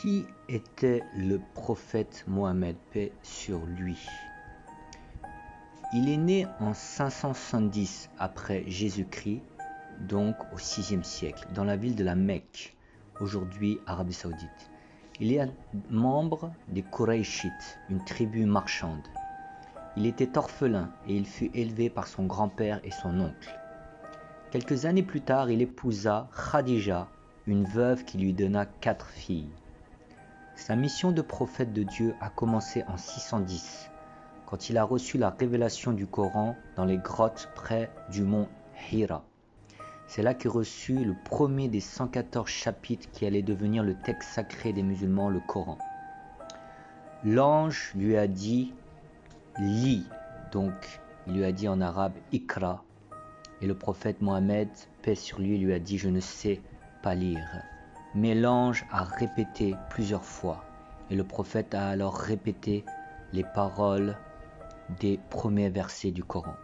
Qui était le prophète Mohammed, paix sur lui? Il est né en 570 après Jésus-Christ, donc au 6e siècle, dans la ville de la Mecque, aujourd'hui Arabie Saoudite. Il est membre des Qurayshites, une tribu marchande. Il était orphelin et il fut élevé par son grand-père et son oncle. Quelques années plus tard, il épousa Khadija, une veuve qui lui donna 4 filles. Sa mission de prophète de Dieu a commencé en 610, quand il a reçu la révélation du Coran dans les grottes près du mont Hira. C'est là qu'il reçut le premier des 114 chapitres qui allait devenir le texte sacré des musulmans, le Coran. L'ange lui a dit « lis », donc il lui a dit en arabe « ikra », et le prophète Mohammed, paix sur lui a dit « je ne sais pas lire ». Mais l'ange a répété plusieurs fois, et le prophète a alors répété les paroles des premiers versets du Coran.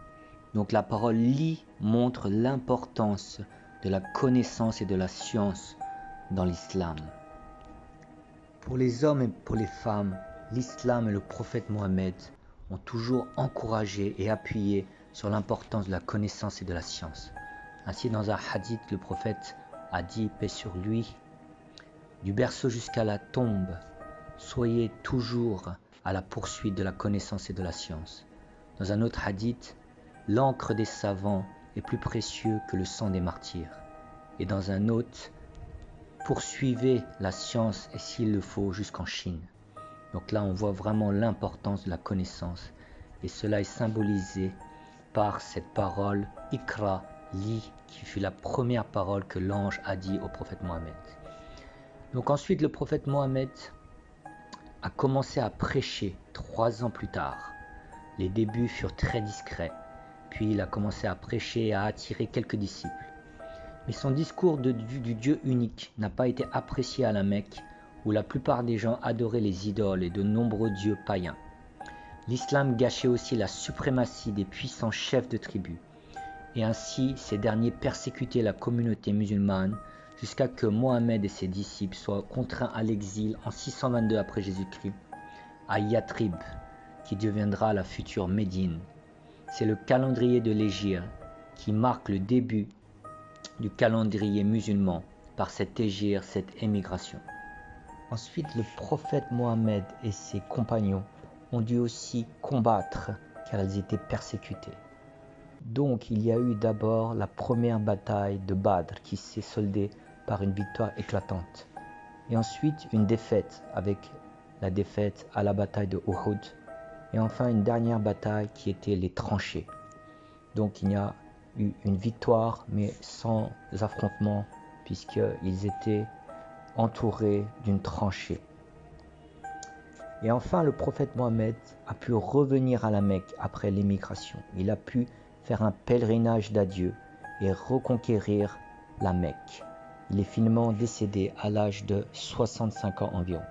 Donc la parole « lis » montre l'importance de la connaissance et de la science dans l'islam. Pour les hommes et pour les femmes, l'islam et le prophète Mohammed ont toujours encouragé et appuyé sur l'importance de la connaissance et de la science. Ainsi, dans un hadith, le prophète a dit, paix sur lui, du berceau jusqu'à la tombe, soyez toujours à la poursuite de la connaissance et de la science. Dans un autre hadith, l'encre des savants est plus précieux que le sang des martyrs. Et dans un autre, poursuivez la science et s'il le faut jusqu'en Chine. Donc là, on voit vraiment l'importance de la connaissance. Et cela est symbolisé par cette parole « Ikra », lis, qui fut la première parole que l'ange a dit au prophète Mohammed. Donc ensuite, le prophète Mohammed a commencé à prêcher 3 ans plus tard. Les débuts furent très discrets. Puis il a commencé à prêcher et à attirer quelques disciples. Mais son discours du Dieu unique n'a pas été apprécié à la Mecque, où la plupart des gens adoraient les idoles et de nombreux dieux païens. L'islam gâchait aussi la suprématie des puissants chefs de tribu. Et ainsi, ces derniers persécutaient la communauté musulmane jusqu'à que Mohammed et ses disciples soient contraints à l'exil en 622 après Jésus-Christ, à Yathrib, qui deviendra la future Médine. C'est le calendrier de l'Hégire qui marque le début du calendrier musulman par cet hégire, cette émigration. Ensuite, le prophète Mohammed et ses compagnons ont dû aussi combattre car ils étaient persécutés. Donc il y a eu d'abord la première bataille de Badr qui s'est soldée par une victoire éclatante. Et ensuite une défaite avec la défaite à la bataille de Uhud. Et enfin une dernière bataille qui était les tranchées. Donc il y a eu une victoire mais sans affrontement puisqu'ils étaient entourés d'une tranchée. Et enfin le prophète Mohammed a pu revenir à la Mecque après l'émigration. Il a pu faire un pèlerinage d'adieu et reconquérir la Mecque. Il est finalement décédé à l'âge de 65 ans environ.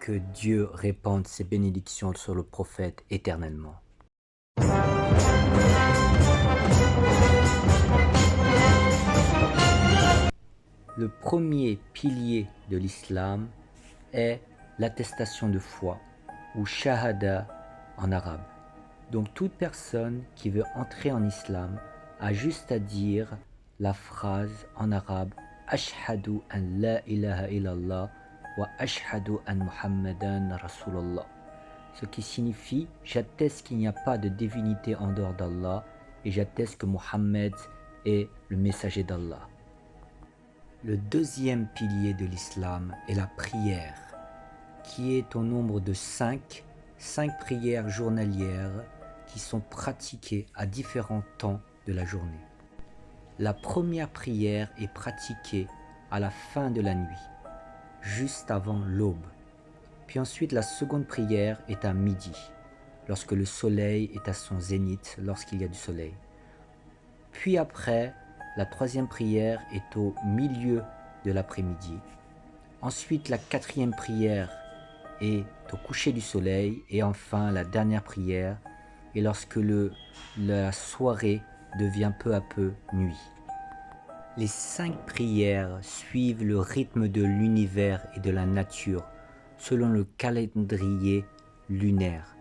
Que Dieu répande ses bénédictions sur le prophète éternellement. Le premier pilier de l'islam est l'attestation de foi, ou shahada en arabe. Donc toute personne qui veut entrer en islam a juste à dire la phrase en arabe « Ashhadu an la ilaha illallah wa ashhadu an Muhammadan Rasulullah » ce qui signifie « J'atteste qu'il n'y a pas de divinité en dehors d'Allah et j'atteste que Muhammad est le messager d'Allah ». Le deuxième pilier de l'islam est la prière, qui est au nombre de 5 prières journalières qui sont pratiquées à différents temps de la journée. La première prière est pratiquée à la fin de la nuit, juste avant l'aube. Puis ensuite la seconde prière est à midi, lorsque le soleil est à son zénith, lorsqu'il y a du soleil. Puis après, la troisième prière est au milieu de l'après-midi. Ensuite, la quatrième prière est au coucher du soleil. Et enfin, la dernière prière est lorsque la soirée devient peu à peu nuit. Les 5 prières suivent le rythme de l'univers et de la nature selon le calendrier lunaire.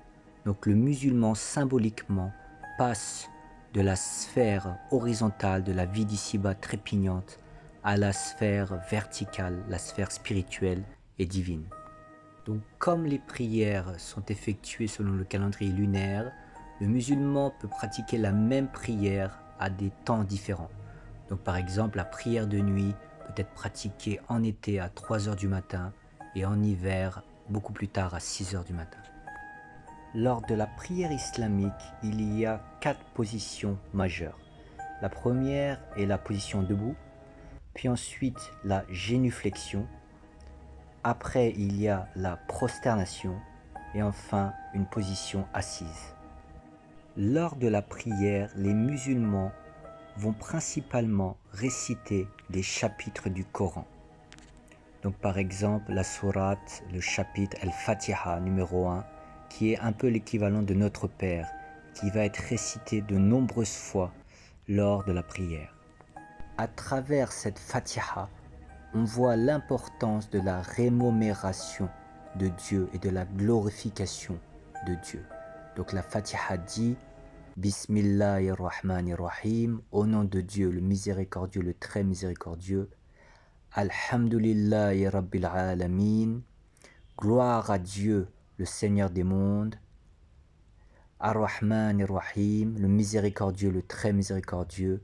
Donc le musulman symboliquement passe de la sphère horizontale de la vie d'ici-bas trépignante à la sphère verticale, la sphère spirituelle et divine. Donc comme les prières sont effectuées selon le calendrier lunaire, le musulman peut pratiquer la même prière à des temps différents. Donc par exemple, la prière de nuit peut être pratiquée en été à 3 heures du matin et en hiver beaucoup plus tard à 6 heures du matin. Lors de la prière islamique, il y a 4 positions majeures. La première est la position debout, puis ensuite la génuflexion. Après, il y a la prosternation et enfin une position assise. Lors de la prière, les musulmans vont principalement réciter des chapitres du Coran. Donc par exemple, la sourate, le chapitre Al-Fatiha numéro 1, qui est un peu l'équivalent de Notre Père, qui va être récité de nombreuses fois lors de la prière. À travers cette Fatiha, on voit l'importance de la rémunération de Dieu et de la glorification de Dieu. Donc la Fatiha dit Bismillahirrahmanirrahim, au nom de Dieu le miséricordieux, le très miséricordieux. Alhamdulillahi Rabbil Alamin, gloire à Dieu, le Seigneur des mondes. Ar-Rahmanir-Rahim, le miséricordieux, le très miséricordieux.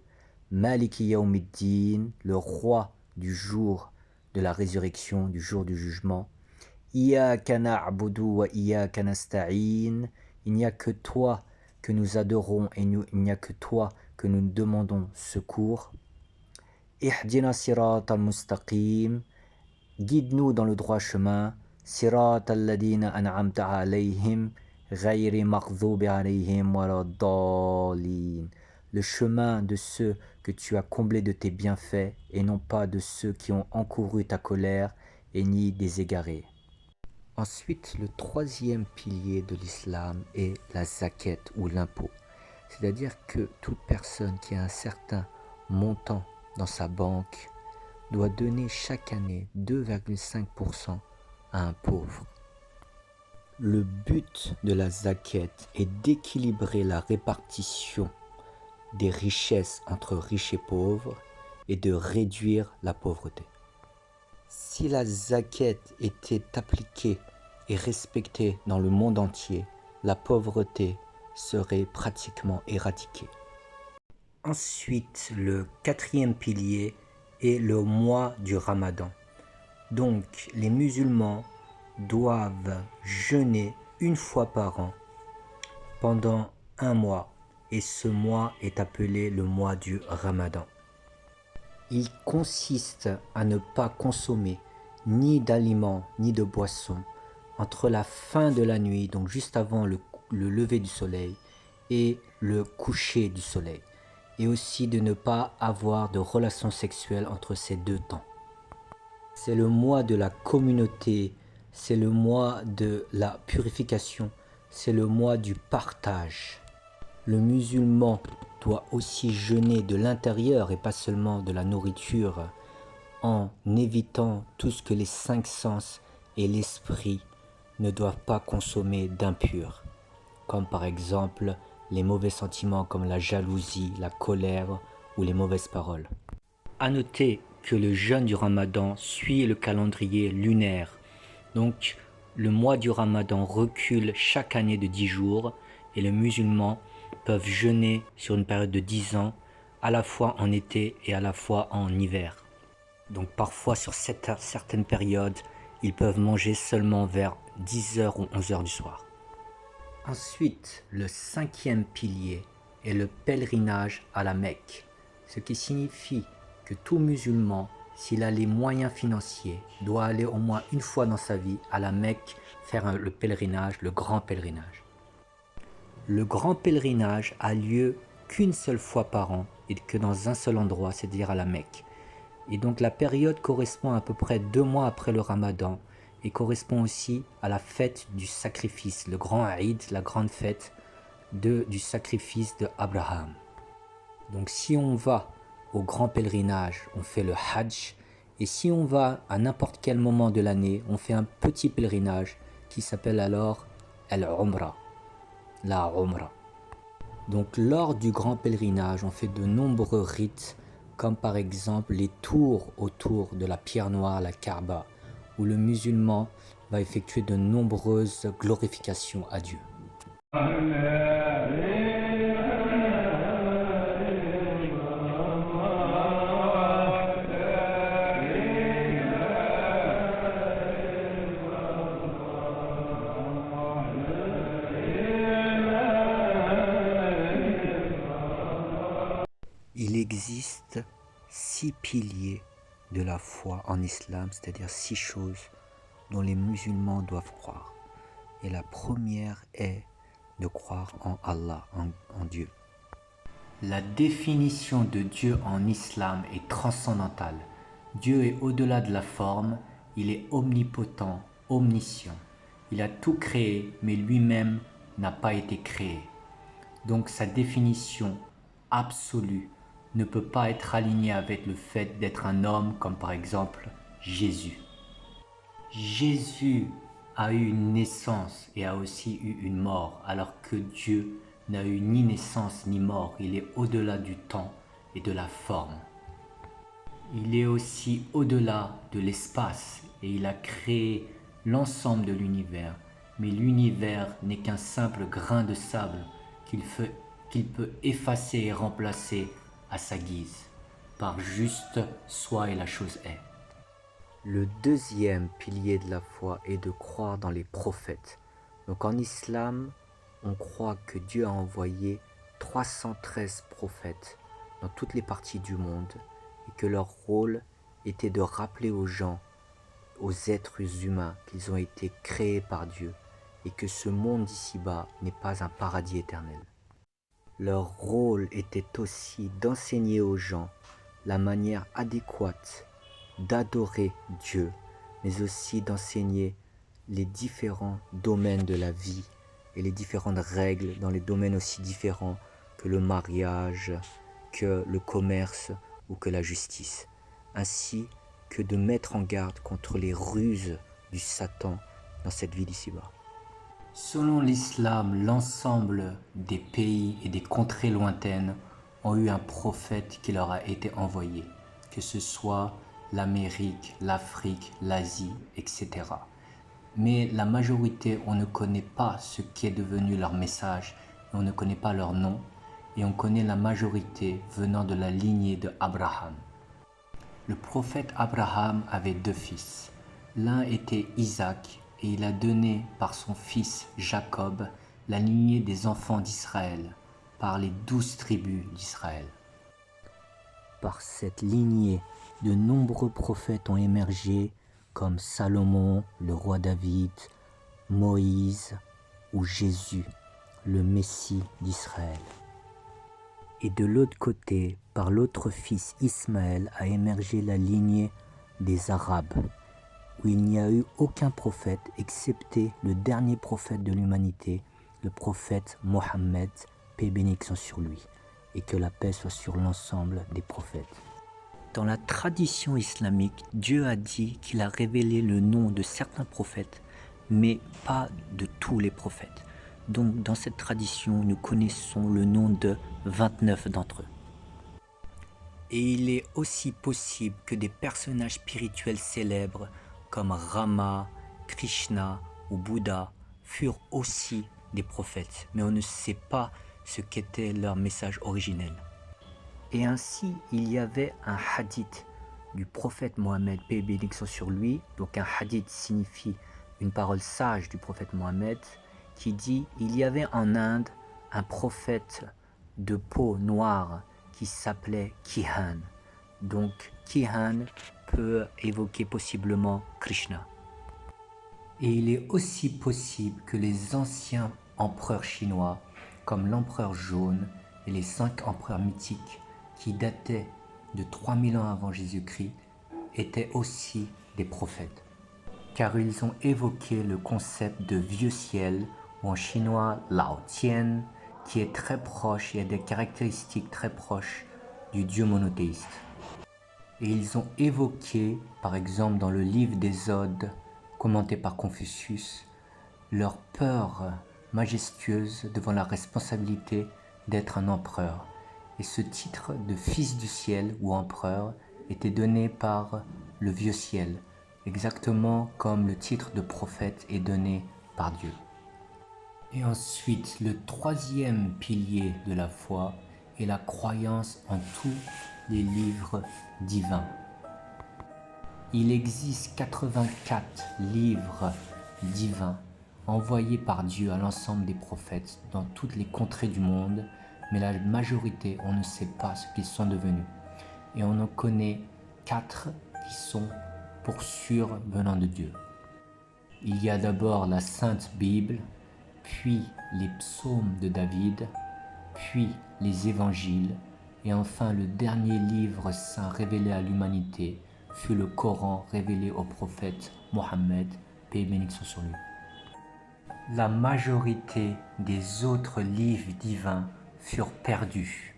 Maliki Yawmiddin, le roi du jour de la résurrection, du jour du jugement. Iyyaka na'budu wa iyyaka nasta'in, il n'y a que toi que nous adorons et il n'y a que toi que nous demandons secours. Ihdina sirat al-mustaqim, guide-nous dans le droit chemin. Sirat al-ladina an'amta alayhim, ghayri maghdubi alayhim waladdallin. Le chemin de ceux que tu as comblés de tes bienfaits et non pas de ceux qui ont encouru ta colère et ni des égarés. Ensuite, le troisième pilier de l'islam est la zakat ou l'impôt. C'est-à-dire que toute personne qui a un certain montant dans sa banque doit donner chaque année 2,5% à un pauvre. Le but de la zakat est d'équilibrer la répartition des richesses entre riches et pauvres et de réduire la pauvreté. Si la zakat était appliquée et respectée dans le monde entier, la pauvreté serait pratiquement éradiquée. Ensuite, le quatrième pilier est le mois du Ramadan. Donc, les musulmans doivent jeûner une fois par an pendant un mois et ce mois est appelé le mois du Ramadan. Il consiste à ne pas consommer ni d'aliments ni de boissons entre la fin de la nuit, donc juste avant le lever du soleil et le coucher du soleil, et aussi de ne pas avoir de relations sexuelles entre ces deux temps. C'est le mois de la communauté, c'est le mois de la purification, c'est le mois du partage. Le musulman doit aussi jeûner de l'intérieur et pas seulement de la nourriture, en évitant tout ce que les 5 sens et l'esprit ne doivent pas consommer d'impur, comme par exemple les mauvais sentiments comme la jalousie, la colère ou les mauvaises paroles. À noter que le jeûne du Ramadan suit le calendrier lunaire, donc le mois du Ramadan recule chaque année de 10 jours et les musulmans peuvent jeûner sur une période de 10 ans, à la fois en été et à la fois en hiver. Donc parfois sur certaines périodes, ils peuvent manger seulement vers 10h ou 11h du soir. Ensuite, le cinquième pilier est le pèlerinage à la Mecque, ce qui signifie que tout musulman, s'il a les moyens financiers, doit aller au moins une fois dans sa vie à la Mecque faire le pèlerinage, le grand pèlerinage. Le grand pèlerinage a lieu qu'une seule fois par an et que dans un seul endroit, c'est-à-dire à la Mecque. Et donc la période correspond à peu près 2 mois après le Ramadan et correspond aussi à la fête du sacrifice, le grand Eid, la grande fête du sacrifice de Abraham. Donc si on va au grand pèlerinage, on fait le Hajj. Et si on va à n'importe quel moment de l'année, on fait un petit pèlerinage qui s'appelle alors Al-Umrah, la Umrah. Donc lors du grand pèlerinage, on fait de nombreux rites, comme par exemple les tours autour de la pierre noire, la Kaaba, où le musulman va effectuer de nombreuses glorifications à Dieu. Il existe 6 piliers de la foi en islam, c'est-à-dire 6 choses dont les musulmans doivent croire. Et la première est de croire en Allah, en Dieu. La définition de Dieu en islam est transcendantale. Dieu est au-delà de la forme, il est omnipotent, omniscient. Il a tout créé, mais lui-même n'a pas été créé. Donc sa définition absolue ne peut pas être alignée avec le fait d'être un homme comme par exemple Jésus. Jésus a eu une naissance et a aussi eu une mort, alors que Dieu n'a eu ni naissance ni mort. Il est au-delà du temps et de la forme. Il est aussi au-delà de l'espace et il a créé l'ensemble de l'univers. Mais l'univers n'est qu'un simple grain de sable qu'il peut effacer et remplacer à sa guise. Par juste soit et la chose est. Le deuxième pilier de la foi est de croire dans les prophètes. Donc en islam, on croit que Dieu a envoyé 313 prophètes dans toutes les parties du monde et que leur rôle était de rappeler aux gens, aux êtres humains, qu'ils ont été créés par Dieu et que ce monde d'ici-bas n'est pas un paradis éternel. Leur rôle était aussi d'enseigner aux gens la manière adéquate d'adorer Dieu, mais aussi d'enseigner les différents domaines de la vie et les différentes règles dans les domaines aussi différents que le mariage, que le commerce ou que la justice, ainsi que de mettre en garde contre les ruses du Satan dans cette vie d'ici-bas. Selon l'islam, l'ensemble des pays et des contrées lointaines ont eu un prophète qui leur a été envoyé, que ce soit l'Amérique, l'Afrique, l'Asie, etc. Mais la majorité, on ne connaît pas ce qui est devenu leur message, on ne connaît pas leur nom, et on connaît la majorité venant de la lignée de Abraham. Le prophète Abraham avait 2 fils. L'un était Isaac, et il a donné par son fils Jacob la lignée des enfants d'Israël, par les 12 tribus d'Israël. Par cette lignée, de nombreux prophètes ont émergé, comme Salomon, le roi David, Moïse ou Jésus, le Messie d'Israël. Et de l'autre côté, par l'autre fils Ismaël, a émergé la lignée des Arabes, où il n'y a eu aucun prophète excepté le dernier prophète de l'humanité, le prophète Mohammed, paix et bénédiction sur lui, et que la paix soit sur l'ensemble des prophètes. Dans la tradition islamique, Dieu a dit qu'il a révélé le nom de certains prophètes, mais pas de tous les prophètes. Donc dans cette tradition, nous connaissons le nom de 29 d'entre eux. Et il est aussi possible que des personnages spirituels célèbres comme Rama, Krishna ou Bouddha furent aussi des prophètes, mais on ne sait pas ce qu'était leur message originel. Et ainsi, il y avait un hadith du prophète Mohammed, paix et bénédiction sur lui. Donc un hadith signifie une parole sage du prophète Mohammed qui dit « Il y avait en Inde un prophète de peau noire qui s'appelait Kihan ». Donc Kihan peut évoquer possiblement Krishna. Et il est aussi possible que les anciens empereurs chinois, comme l'empereur jaune et les 5 empereurs mythiques qui dataient de 3000 ans avant Jésus-Christ, étaient aussi des prophètes. Car ils ont évoqué le concept de vieux ciel, ou en chinois Lao Tian, qui est très proche et a des caractéristiques très proches du Dieu monothéiste. Et ils ont évoqué, par exemple dans le livre des Odes, commenté par Confucius, leur peur majestueuse devant la responsabilité d'être un empereur. Et ce titre de fils du ciel ou empereur était donné par le vieux ciel, exactement comme le titre de prophète est donné par Dieu. Et ensuite, le troisième pilier de la foi est la croyance en tous les livres divins. Il existe 84 livres divins envoyés par Dieu à l'ensemble des prophètes dans toutes les contrées du monde, mais la majorité, on ne sait pas ce qu'ils sont devenus. Et on en connaît 4 qui sont pour sûr venant de Dieu. Il y a d'abord la Sainte Bible, puis les psaumes de David, puis les évangiles, et enfin le dernier livre saint révélé à l'humanité fut le Coran révélé au prophète Mohammed, paix et bénédiction sur lui. La majorité des autres livres divins furent perdus,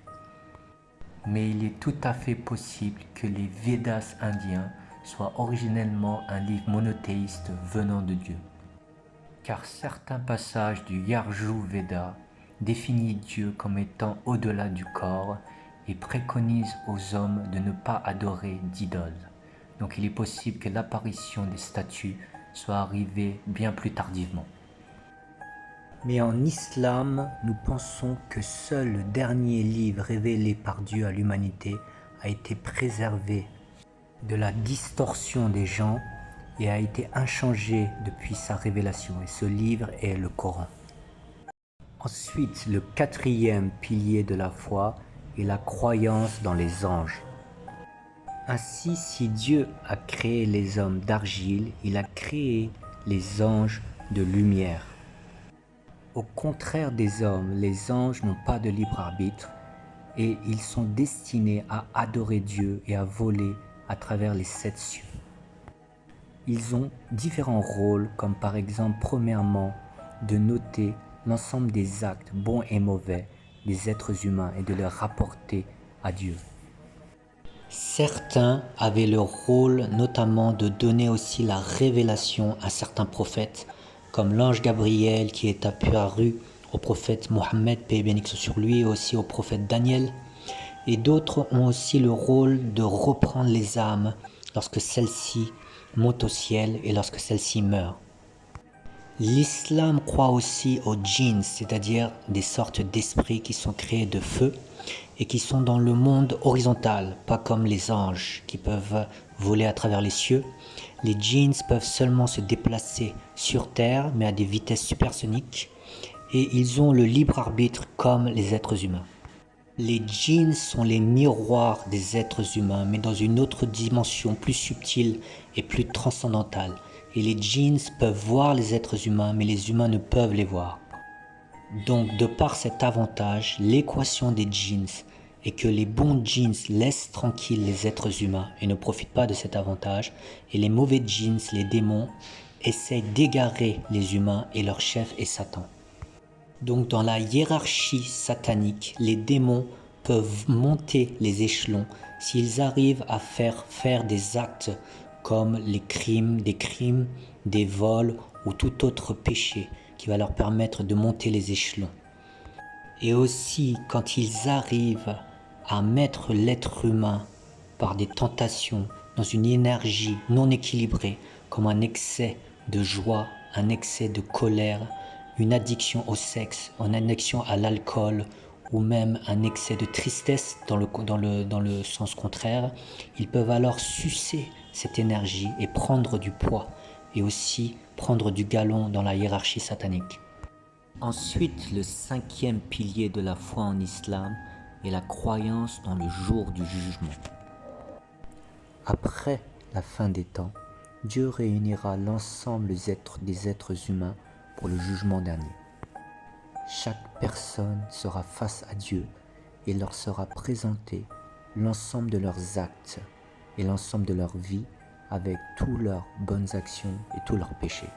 mais il est tout à fait possible que les Védas indiens soient originellement un livre monothéiste venant de Dieu. Car certains passages du Yarjur Veda définissent Dieu comme étant au-delà du corps et préconisent aux hommes de ne pas adorer d'idoles. Donc il est possible que l'apparition des statues soit arrivée bien plus tardivement. Mais en islam, nous pensons que seul le dernier livre révélé par Dieu à l'humanité a été préservé de la distorsion des gens et a été inchangé depuis sa révélation. Et ce livre est le Coran. Ensuite, le quatrième pilier de la foi est la croyance dans les anges. Ainsi, si Dieu a créé les hommes d'argile, il a créé les anges de lumière. Au contraire des hommes, les anges n'ont pas de libre arbitre et ils sont destinés à adorer Dieu et à voler à travers les 7 cieux. Ils ont différents rôles, comme par exemple, premièrement, de noter l'ensemble des actes bons et mauvais des êtres humains et de les rapporter à Dieu. Certains avaient le rôle notamment de donner aussi la révélation à certains prophètes, comme l'ange Gabriel qui est apparu au prophète Mohammed, paix et bénédiction sur lui, et aussi au prophète Daniel. Et d'autres ont aussi le rôle de reprendre les âmes lorsque celles-ci montent au ciel et lorsque celles-ci meurent. L'islam croit aussi aux djinns, c'est-à-dire des sortes d'esprits qui sont créés de feu et qui sont dans le monde horizontal, pas comme les anges qui peuvent voler à travers les cieux. Les djinns peuvent seulement se déplacer sur terre, mais à des vitesses supersoniques, et ils ont le libre arbitre comme les êtres humains. Les djinns sont les miroirs des êtres humains, mais dans une autre dimension plus subtile et plus transcendantale. Et les djinns peuvent voir les êtres humains, mais les humains ne peuvent les voir. Donc, de par cet avantage, l'équation des djinns est que les bons djinns laissent tranquilles les êtres humains et ne profitent pas de cet avantage, et les mauvais djinns, les démons, essayent d'égarer les humains et leur chef est Satan. Donc dans la hiérarchie satanique, les démons peuvent monter les échelons s'ils arrivent à faire des actes comme des crimes, des vols ou tout autre péché qui va leur permettre de monter les échelons. Et aussi quand ils arrivent à mettre l'être humain par des tentations dans une énergie non équilibrée, comme un excès de joie, un excès de colère, une addiction au sexe, une addiction à l'alcool ou même un excès de tristesse dans le sens contraire, ils peuvent alors sucer cette énergie et prendre du poids et aussi prendre du galon dans la hiérarchie satanique. Ensuite, le cinquième pilier de la foi en islam est la croyance dans le jour du jugement. Après la fin des temps, Dieu réunira l'ensemble des êtres humains pour le jugement dernier. Chaque personne sera face à Dieu et leur sera présenté l'ensemble de leurs actes et l'ensemble de leur vie avec toutes leurs bonnes actions et tous leurs péchés.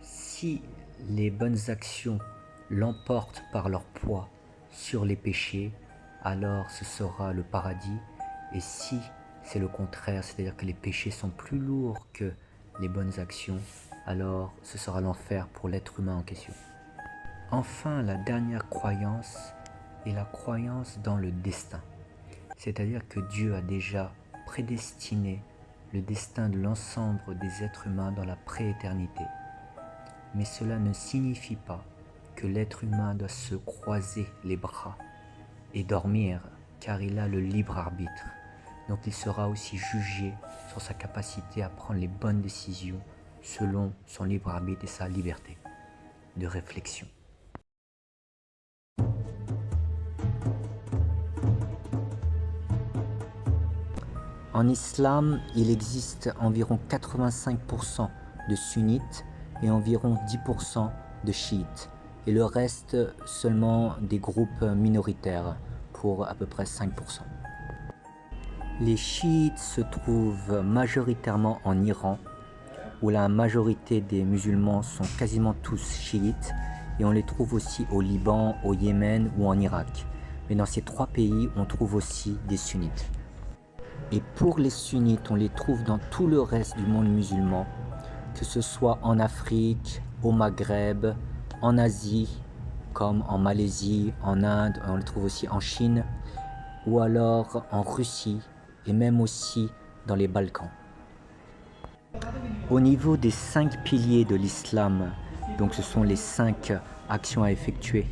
Si les bonnes actions l'emportent par leur poids sur les péchés, alors ce sera le paradis. Et si c'est le contraire, c'est-à-dire que les péchés sont plus lourds que les bonnes actions, alors ce sera l'enfer pour l'être humain en question. Enfin, la dernière croyance est la croyance dans le destin. C'est-à-dire que Dieu a déjà prédestiné le destin de l'ensemble des êtres humains dans la prééternité. Mais cela ne signifie pas que l'être humain doit se croiser les bras et dormir, car il a le libre arbitre. Donc il sera aussi jugé sur sa capacité à prendre les bonnes décisions selon son libre arbitre et sa liberté de réflexion. En islam, il existe environ 85% de sunnites et environ 10% de chiites, et le reste seulement des groupes minoritaires pour à peu près 5%. Les chiites se trouvent majoritairement en Iran, où la majorité des musulmans sont quasiment tous chiites, et on les trouve aussi au Liban, au Yémen ou en Irak. Mais dans ces trois pays, on trouve aussi des sunnites. Et pour les sunnites, on les trouve dans tout le reste du monde musulman, que ce soit en Afrique, au Maghreb, en Asie, comme en Malaisie, en Inde, on les trouve aussi en Chine, ou alors en Russie, et même aussi dans les Balkans. Au niveau des 5 piliers de l'islam, donc ce sont les 5 actions à effectuer,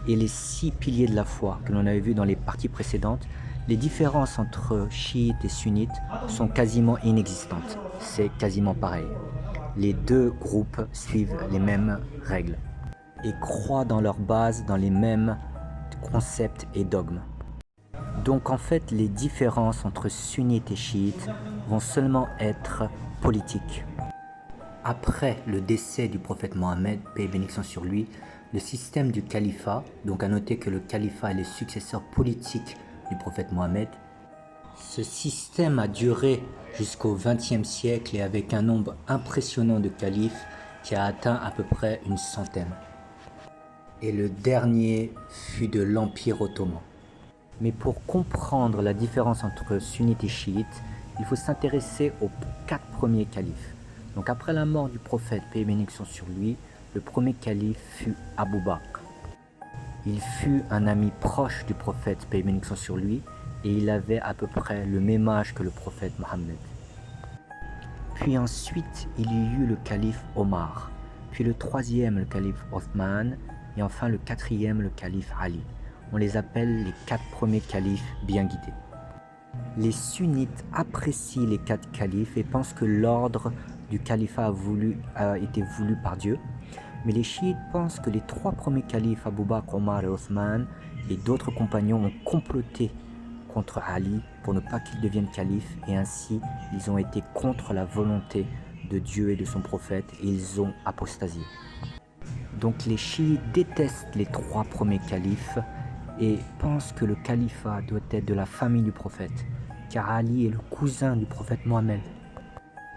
et les 6 piliers de la foi que l'on avait vu dans les parties précédentes, les différences entre chiites et sunnites sont quasiment inexistantes. C'est quasiment pareil. Les deux groupes suivent les mêmes règles et croient dans leur base dans les mêmes concepts et dogmes. Donc en fait, les différences entre sunnites et chiites vont seulement être politiques. Après le décès du prophète Mohammed, paix et bénédiction sur lui, le système du califat, donc à noter que le califat est le successeur politique du prophète Mohammed, ce système a duré jusqu'au XXe siècle et avec un nombre impressionnant de califes qui a atteint à peu près une centaine. Et le dernier fut de l'Empire ottoman. Mais pour comprendre la différence entre sunnites et chiites, il faut s'intéresser aux 4 premiers califes. Donc après la mort du prophète, paix et bénédiction sur lui, le premier calife fut Abu Bakr. Il fut un ami proche du prophète, paix et bénédiction sur lui, et il avait à peu près le même âge que le prophète Mohammed. Puis ensuite, il y eut le calife Omar, puis le troisième, le calife Othman, et enfin le quatrième, le calife Ali. On les appelle les 4 premiers califes bien guidés. Les sunnites apprécient les 4 califes et pensent que l'ordre du califat a été voulu par Dieu. Mais les chiites pensent que les 3 premiers califes, Abu Bakr, Omar et Othman, et d'autres compagnons ont comploté contre Ali pour ne pas qu'il devienne calife, et ainsi ils ont été contre la volonté de Dieu et de son prophète et ils ont apostasié. Donc les chiites détestent les 3 premiers califes et pensent que le califat doit être de la famille du prophète, car Ali est le cousin du prophète Mohammed.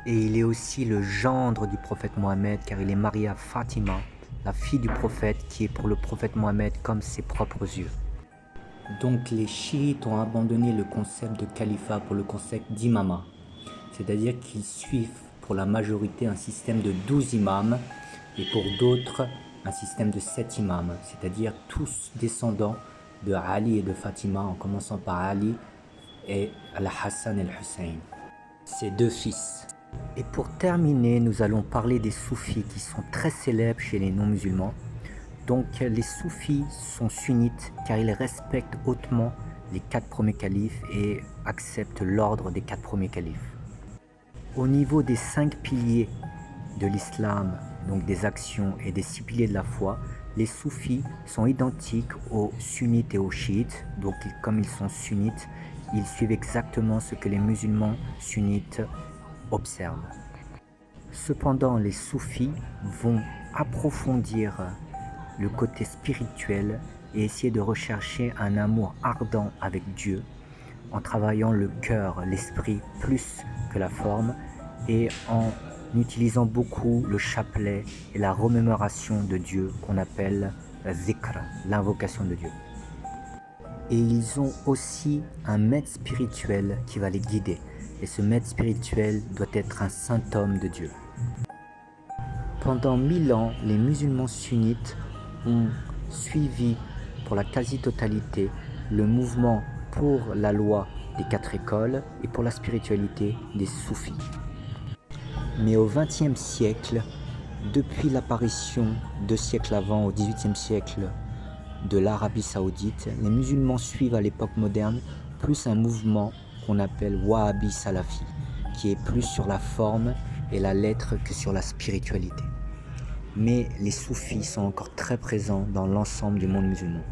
Et il est aussi le gendre du prophète Mohammed, car il est marié à Fatima, la fille du prophète, qui est pour le prophète Mohammed comme ses propres yeux. Donc les chiites ont abandonné le concept de califat pour le concept d'imama, c'est-à-dire qu'ils suivent pour la majorité un système de 12 imams et pour d'autres un système de 7 imams, c'est-à-dire tous descendants de Ali et de Fatima, en commençant par Ali et Al-Hassan et Al-Hussein, ses 2 fils. Et pour terminer, nous allons parler des soufis qui sont très célèbres chez les non-musulmans. Donc les soufis sont sunnites car ils respectent hautement les 4 premiers califes et acceptent l'ordre des 4 premiers califes. Au niveau des 5 piliers de l'islam, donc des actions et des 6 piliers de la foi, les soufis sont identiques aux sunnites et aux chiites. Donc comme ils sont sunnites, ils suivent exactement ce que les musulmans sunnites observent. Cependant, les soufis vont approfondir le côté spirituel et essayer de rechercher un amour ardent avec Dieu en travaillant le cœur, l'esprit plus que la forme et en utilisant beaucoup le chapelet et la remémoration de Dieu qu'on appelle zikr, l'invocation de Dieu. Et ils ont aussi un maître spirituel qui va les guider. Et ce maître spirituel doit être un saint homme de Dieu. Pendant 1000 ans, les musulmans sunnites ont suivi pour la quasi-totalité le mouvement pour la loi des 4 écoles et pour la spiritualité des soufis. Mais au XXe siècle, depuis l'apparition 2 siècles avant, au XVIIIe siècle, de l'Arabie Saoudite, les musulmans suivent à l'époque moderne plus un mouvement qu'on appelle Wahhabi Salafi, qui est plus sur la forme et la lettre que sur la spiritualité. Mais les soufis sont encore très présents dans l'ensemble du monde musulman.